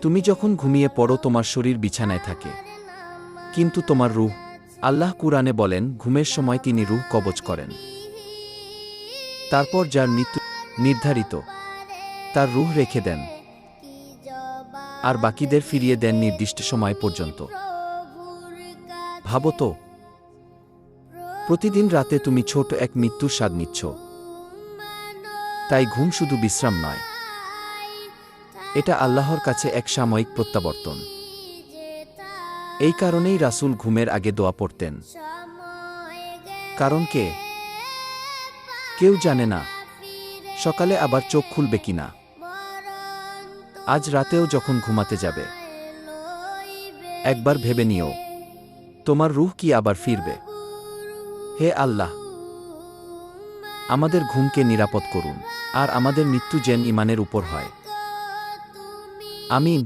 তুমি যখন ঘুমিয়ে পড়ো তোমার শরীর বিছানায় থাকে, কিন্তু তোমার রূহ, আল্লাহ কুরআনে বলেন, ঘুমের সময় তিনি রূহ কবজ করেন। তারপর যার মৃত্যু নির্ধারিত তার রূহ রেখে দেন, আর বাকিদের ফিরিয়ে দেন নির্দিষ্ট সময় পর্যন্ত। ভাবো তো, প্রতিদিন রাতে তুমি ছোট এক মৃত্যুর স্বাদ নিচ্ছ। তাই ঘুম শুধু বিশ্রাম নয়, এটা আল্লাহর কাছে এক সাময়িক প্রত্যাবর্তন। এই কারণেই রাসূল ঘুমের আগে দোয়া পড়তেন। কারণ কেউ জানে না সকালে আবার চোখ খুলবে কিনা। আজ রাতেও যখন ঘুমাতে যাবে, একবার ভেবে নিও, তোমার রূহ কি আবার ফিরবে? হে আল্লাহ, আমাদের ঘুমকে নিরাপদ করুন, আর আমাদের মৃত্যু যেন ঈমানের উপর হয়। আমিন।